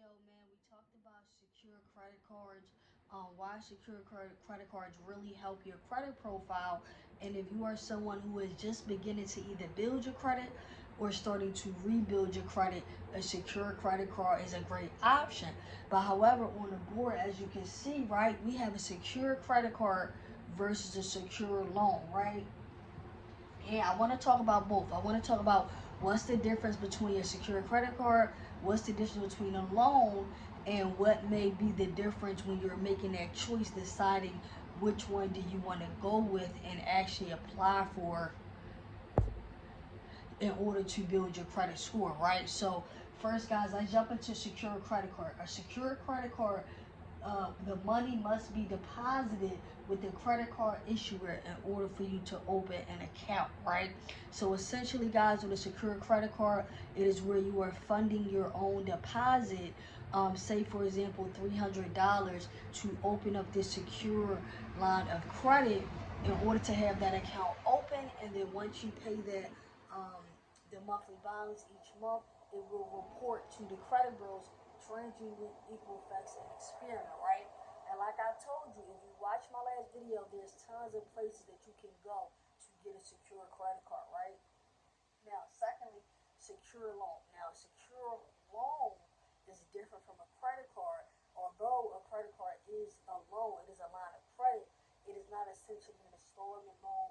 video, man, we talked about secure credit cards, why secure credit cards really help your credit profile, and if you are someone who is just beginning to either build your credit or starting to rebuild your credit, a secure credit card is a great option. But however, on the board, as you can see, right, we have a secure credit card versus a secure loan, right? And I want to talk about both. I want to talk about what's the difference between a secure credit card, what's the difference between a loan, and what may be the difference when you're making that choice, deciding which one do you want to go with and actually apply for in order to build your credit score, right? So first, guys, let's jump into secure credit card. A secure credit card, the money must be deposited with the credit card issuer in order for you to open an account, right? So essentially, guys, with a secure credit card, it is where you are funding your own deposit. Say, for example, $300 to open up this secure line of credit in order to have that account open, and then once you pay that um, the monthly balance each month, it will report to the credit bureaus. TransUnion, Equifax, and Experian, right? And like I told you, if you watch my last video, there's tons of places that you can go to get a secure credit card, right? Now, secondly, secure loan. Now, a secure loan is different from a credit card. Although a credit card is a loan, it is a line of credit, it is not essentially an installment loan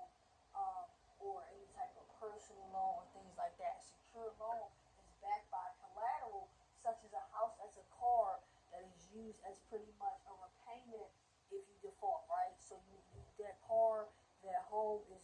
um, or any type of personal loan or things like that. A secure loan is backed by collateral such as a house, as a car, that is used as pretty much a repayment if you default, right? So that car, that home is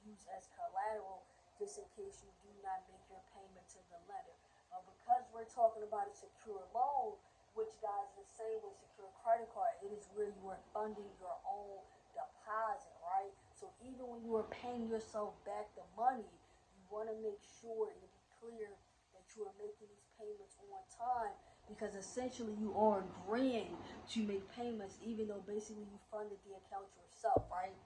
used as collateral just in case you do not make your payment to the lender. Because we're talking about a secure loan, which, guys, is the same with secure credit card, it is where you are funding your own deposit, right? So even when you are paying yourself back the money, you want to make sure and be clear that you are making these payments on time, because essentially you are agreeing to make payments even though basically you funded the account yourself, right?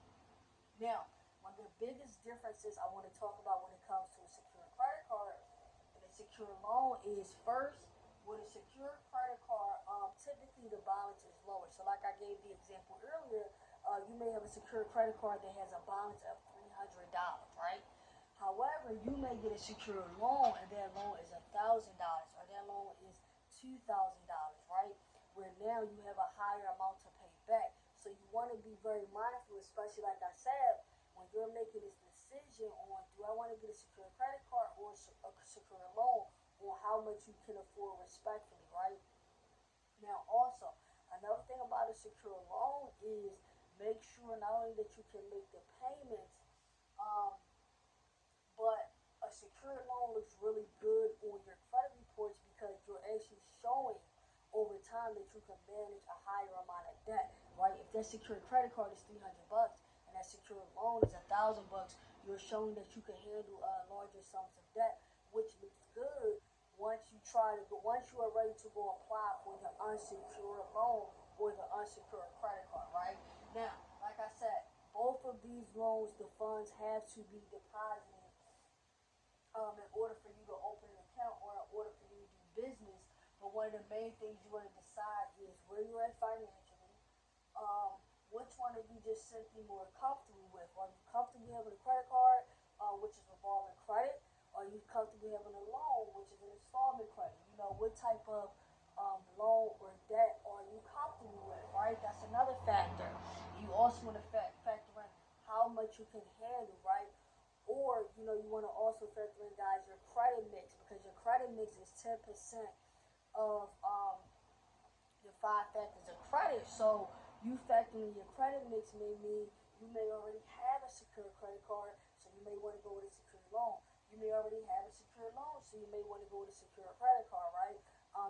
Now, one of the biggest differences I want to talk about when it comes to a secure credit card and a secure loan is, first, with a secure credit card, typically the balance is lower. So, like I gave the example earlier, you may have a secure credit card that has a balance of $300, right? However, you may get a secure loan and that loan is $1,000 or that loan is $2,000, right? Where now you have a higher amount to pay back. So you want to be very mindful, especially like I said, when you're making this decision on, do I want to get a secure credit card or a secure loan, or how much you can afford respectfully, right? Now, also, another thing about a secure loan is make sure not only that you can make the payments, um, but a secured loan looks really good on your credit reports because you're actually showing over time that you can manage a higher amount of debt, right? If that secured credit card is $300 and that secured loan is $1,000, you're showing that you can handle larger sums of debt, which looks good once you are ready to go apply for the unsecured loan or the unsecured credit card, right? Now, like I said, both of these loans, the funds have to be deposited in order for you to open an account or in order for you to do business. But one of the main things you want to decide is where you're at financially. Which one are you just simply more comfortable with? Are you comfortable having a credit card, which is revolving credit? Are you comfortable having a loan, which is an installment credit? You know, what type of loan or debt are you comfortable with, right? That's another factor. You also want to factor in how much you can handle, right? Or, you want to also factor in, guys, your credit mix, because your credit mix is 10% of your five factors of credit. So you factoring your credit mix may mean you may already have a secure credit card, so you may want to go with a secure loan. You may already have a secure loan, so you may want to go with a secure credit card, right?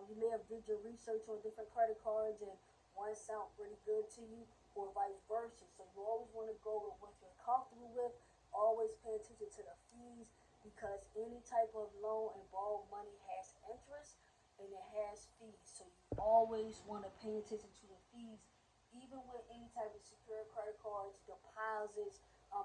You may have did your research on different credit cards and one sound pretty good to you, or vice versa. So you always want to go with what you're comfortable with. Always pay attention to the fees, because any type of loan and borrowed money has interest and it has fees. So you always want to pay attention to the fees, even with any type of secure credit cards, deposits.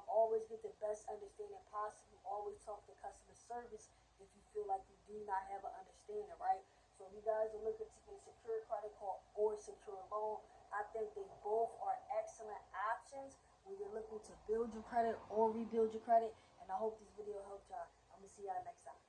Always get the best understanding possible. Always talk to customer service if you feel like you do not have an understanding, right? So if you guys are looking to get secure credit card or secure loan, I think they both are excellent options when you're looking to build your credit or rebuild your credit. And I hope this video helped y'all. I'm going to see y'all next time.